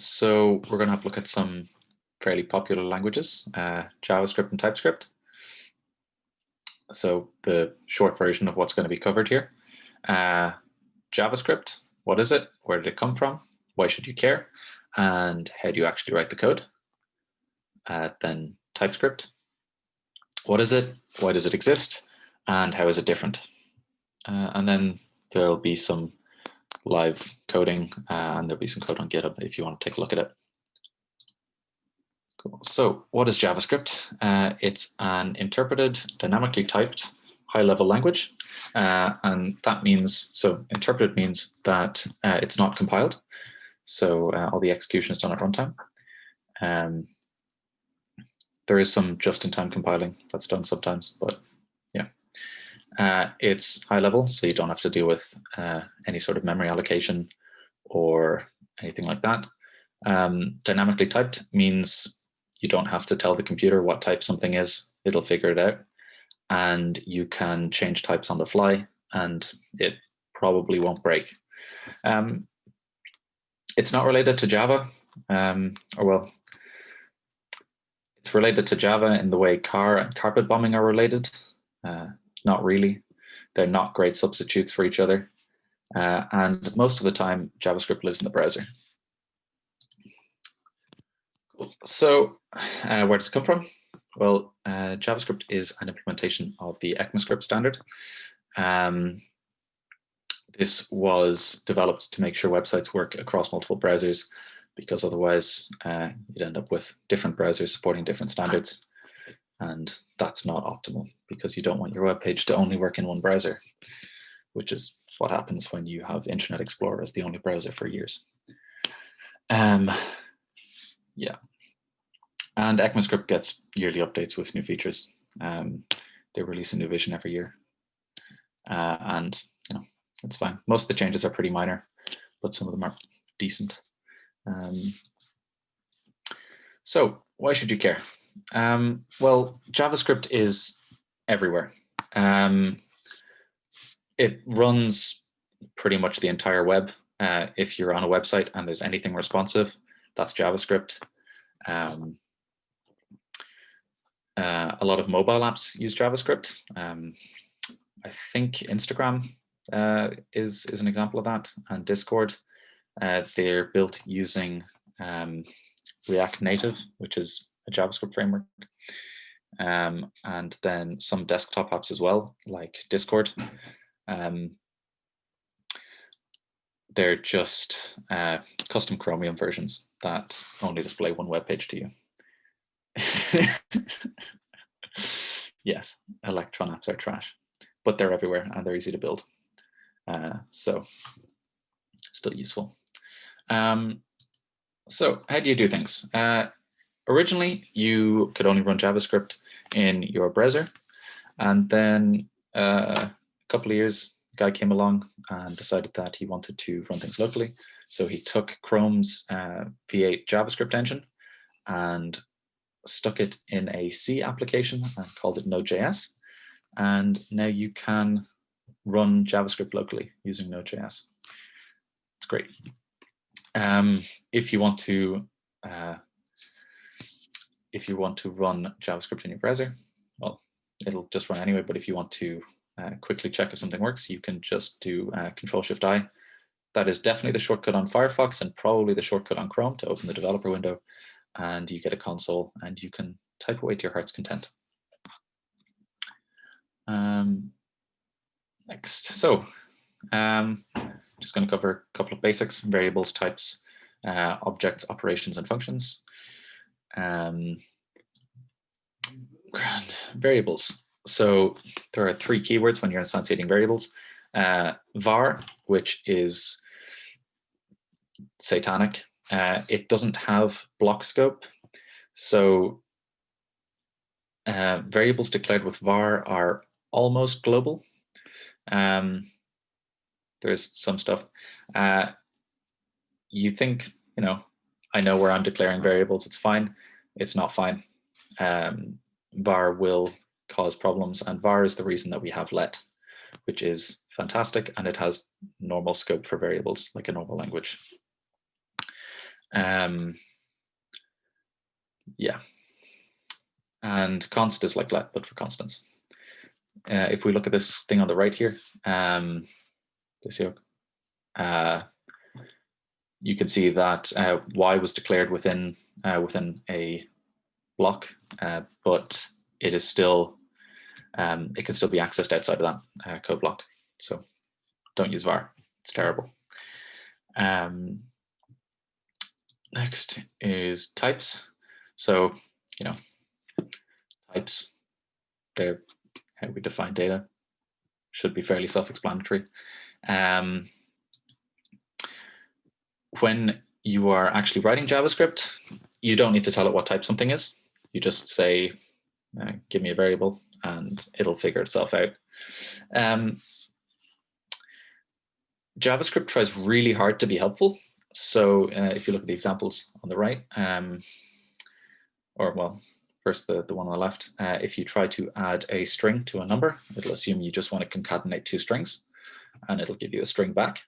So we're going to have a look at some fairly popular languages, JavaScript and TypeScript. So the short version of what's going to be covered here. JavaScript, what is it? Where did it come from? Why should you care? And how do you actually write the code? Then TypeScript, what is it? Why does it exist? And how is it different? And then there'll be some live coding and there'll be some code on GitHub if you want to take a look at it. Cool. So what is JavaScript? It's an interpreted, dynamically typed, high-level language. And that means, so interpreted means that it's not compiled. So all the execution is done at runtime. There is some just-in-time compiling that's done sometimes, but yeah. It's high-level, so you don't have to deal with any sort of memory allocation or anything like that. Dynamically typed means you don't have to tell the computer what type something is. It'll figure it out. And you can change types on the fly, and it probably won't break. It's not related to Java, or well, it's related to Java in the way car and carpet bombing are related. Not really. They're not great substitutes for each other. And most of the time, JavaScript lives in the browser. Cool. So where does it come from? Well, JavaScript is an implementation of the ECMAScript standard. This was developed to make sure websites work across multiple browsers, because otherwise you'd end up with different browsers supporting different standards. And that's not optimal, because you don't want your web page to only work in one browser, which is what happens when you have Internet Explorer as the only browser for years. Yeah. And ECMAScript gets yearly updates with new features. They release a new version every year. And it's fine. Most of the changes are pretty minor, but some of them are decent. So why should you care? Well, JavaScript is everywhere. It runs pretty much the entire web. If you're on a website and there's anything responsive, that's JavaScript. A lot of mobile apps use JavaScript. I think Instagram is an example of that, and Discord. They're built using React Native, which is a JavaScript framework. And then some desktop apps as well, like Discord. They're just custom Chromium versions that only display one web page to you. Yes, Electron apps are trash, but they're everywhere and they're easy to build. So still useful. So how do you do things? Originally, you could only run JavaScript in your browser. And then a couple of years, a guy came along and decided that he wanted to run things locally. So he took Chrome's V8 JavaScript engine and stuck it in a C application and called it Node.js. And now you can run JavaScript locally using Node.js. It's great. If you want to run JavaScript in your browser, well, it'll just run anyway. But if you want to quickly check if something works, you can just do Control-Shift-I. That is definitely the shortcut on Firefox and probably the shortcut on Chrome to open the developer window. And you get a console and you can type away to your heart's content. Next, so just going to cover a couple of basics: variables, types, objects, operations, and functions. Variables. So there are three keywords when you're instantiating variables. Var, which is satanic. It doesn't have block scope. So variables declared with var are almost global. There's some stuff. You think, I know where I'm declaring variables, it's fine. It's not fine. Var will cause problems, and var is the reason that we have let, which is fantastic, and it has normal scope for variables like a normal language. Yeah, and const is like let, but for constants. If we look at this thing on the right here, this yoke, you can see that y was declared within a block, but it is still it can still be accessed outside of that code block. So don't use var; it's terrible. Next is types. So types, they're how we define data. Should be fairly self-explanatory. When you are actually writing JavaScript, you don't need to tell it what type something is. You just say, give me a variable, and it'll figure itself out. JavaScript tries really hard to be helpful. So if you look at the examples on the right, or well, first the one on the left, if you try to add a string to a number, it'll assume you just want to concatenate two strings, and it'll give you a string back.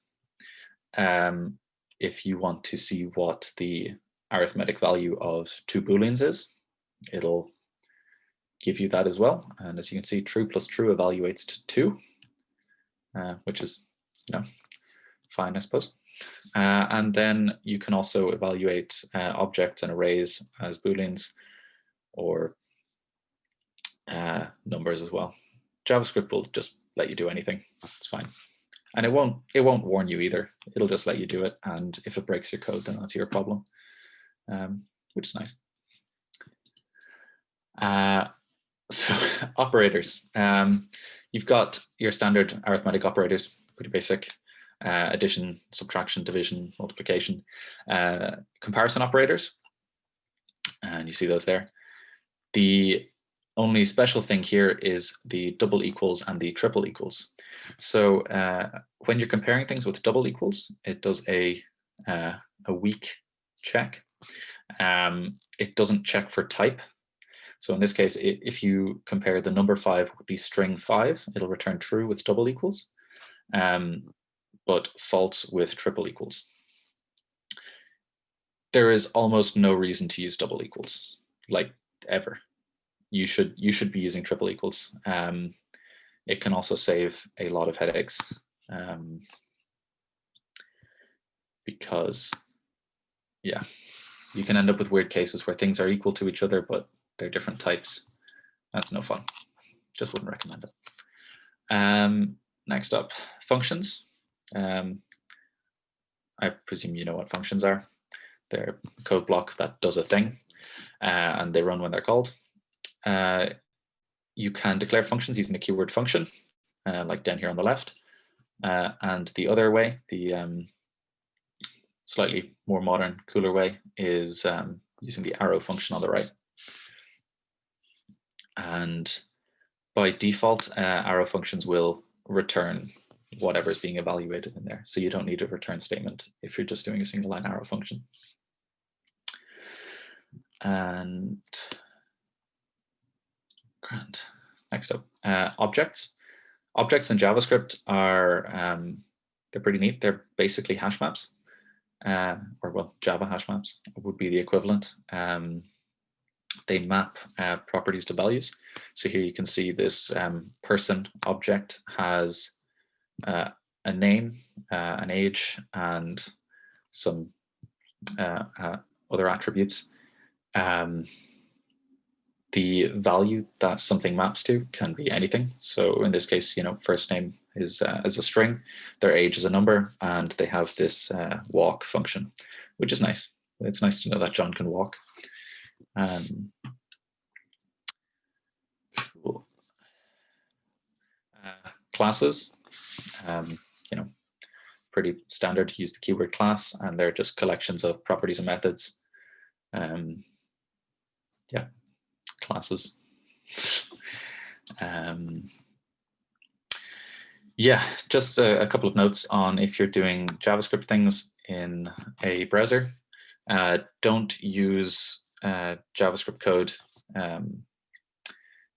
If you want to see what the arithmetic value of two booleans is, it'll give you that as well. And as you can see, true plus true evaluates to 2, which is fine, I suppose. And then you can also evaluate objects and arrays as booleans or numbers as well. JavaScript will just let you do anything. It's fine. And it won't warn you either. It'll just let you do it. And if it breaks your code, then that's your problem, which is nice. So operators. You've got your standard arithmetic operators, pretty basic. Addition, subtraction, division, multiplication, comparison operators. And you see those there. The only special thing here is the double equals and the triple equals. So when you're comparing things with double equals, it does a weak check. It doesn't check for type. So in this case, if you compare the number 5 with the string 5, it'll return true with double equals, but false with triple equals. There is almost no reason to use double equals, like ever. You should be using triple equals. It can also save a lot of headaches because, yeah, you can end up with weird cases where things are equal to each other, but they're different types. That's no fun. Just wouldn't recommend it. Next up, functions. I presume you know what functions are. They're a code block that does a thing, and they run when they're called. You can declare functions using the keyword function, like down here on the left. And the other way, the slightly more modern, cooler way, is using the arrow function on the right. And by default, arrow functions will return whatever is being evaluated in there. So you don't need a return statement if you're just doing a single line arrow function. And grand. Next up, objects. Objects in JavaScript are, they're pretty neat. They're basically hash maps, or well, Java hash maps would be the equivalent. They map properties to values. So here you can see this person object has a name, an age, and some other attributes. The value that something maps to can be anything. So in this case, first name is as a string, their age is a number, and they have this walk function, which is nice. It's nice to know that John can walk. Cool. Classes, pretty standard to use the keyword class, and they're just collections of properties and methods. Yeah, classes. Yeah, just a couple of notes on if you're doing JavaScript things in a browser. Don't use JavaScript code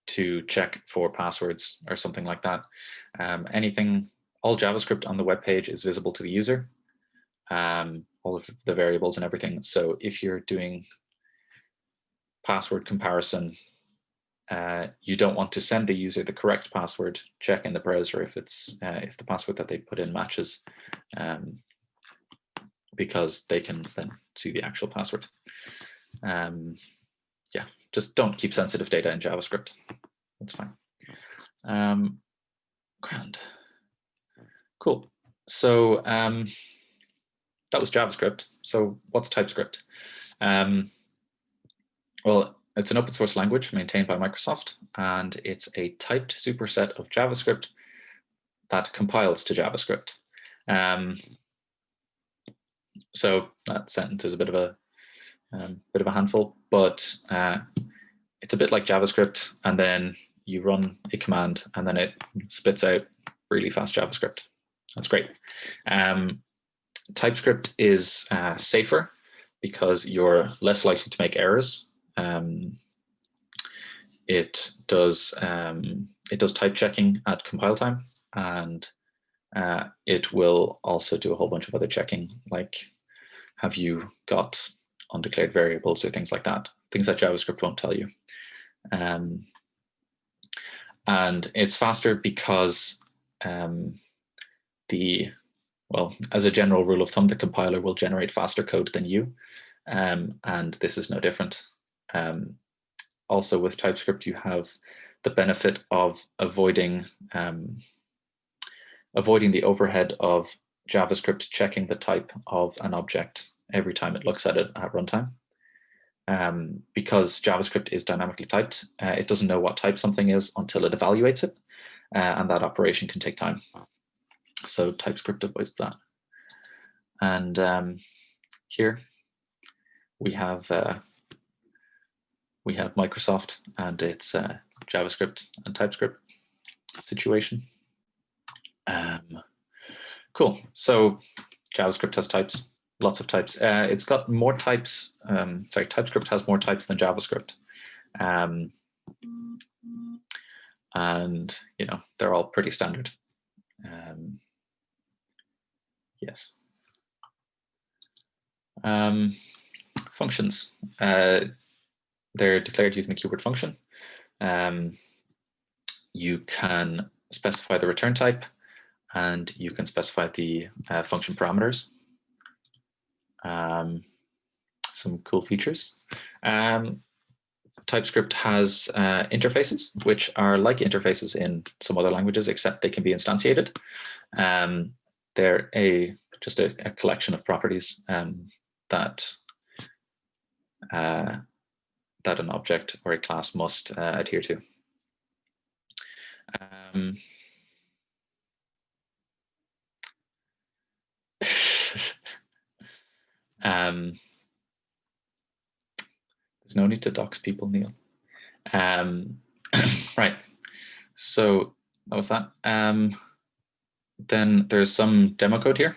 to check for passwords or something like that. All JavaScript on the web page is visible to the user. all of the variables and everything. So if you're doing password comparison, you don't want to send the user the correct password, check in the browser if it's if the password that they put in matches, because they can then see the actual password. Yeah, just don't keep sensitive data in JavaScript. That's fine. Grand. Cool. So that was JavaScript. So what's TypeScript? Well, it's an open source language maintained by Microsoft, and it's a typed superset of JavaScript that compiles to JavaScript. So that sentence is a bit of a handful, but it's a bit like JavaScript, and then you run a command, and then it spits out really fast JavaScript. That's great. TypeScript is safer because you're less likely to make errors. It does type checking at compile time, and it will also do a whole bunch of other checking, like have you got undeclared variables or things like that, things that JavaScript won't tell you. And it's faster because as a general rule of thumb, the compiler will generate faster code than you, and this is no different. Also with TypeScript, you have the benefit of avoiding the overhead of JavaScript checking the type of an object every time it looks at it at runtime. Because JavaScript is dynamically typed, it doesn't know what type something is until it evaluates it, and that operation can take time. So TypeScript avoids that. And here we have Microsoft and its JavaScript and TypeScript situation. Cool. So JavaScript has types, lots of types. It's got more types. TypeScript has more types than JavaScript. And they're all pretty standard. Yes. Functions. They're declared using the keyword function. You can specify the return type, and you can specify the function parameters. Some cool features. TypeScript has interfaces, which are like interfaces in some other languages, except they can be instantiated. They're just a collection of properties that an object or a class must adhere to. There's no need to dox people, Neil. Right, so that was that. Then there's some demo code here.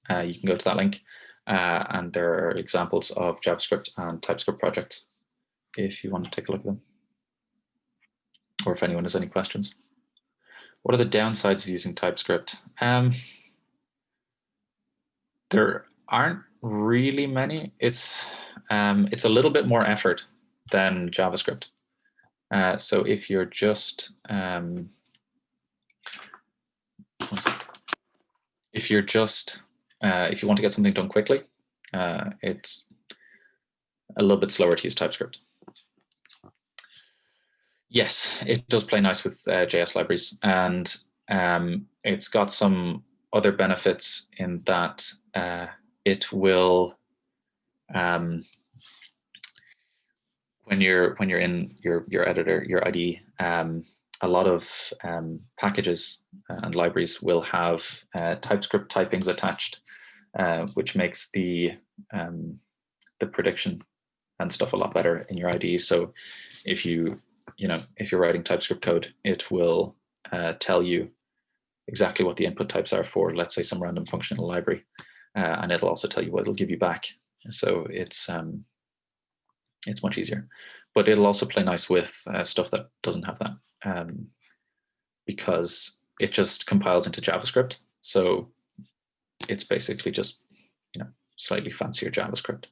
You can go to that link, and there are examples of JavaScript and TypeScript projects if you want to take a look at them, or if anyone has any questions. What are the downsides of using TypeScript? There aren't really many. It's a little bit more effort than JavaScript. So if you're just if you want to get something done quickly, it's a little bit slower to use TypeScript. Yes, it does play nice with JS libraries, and it's got some other benefits in that it will, when you're in your editor, your IDE, a lot of packages and libraries will have TypeScript typings attached, which makes the prediction and stuff a lot better in your IDE. So if you're writing TypeScript code, it will tell you exactly what the input types are for, let's say, some random function in a library, and it'll also tell you what it'll give you back. So it's much easier, but it'll also play nice with stuff that doesn't have that, because it just compiles into JavaScript. So it's basically just slightly fancier JavaScript.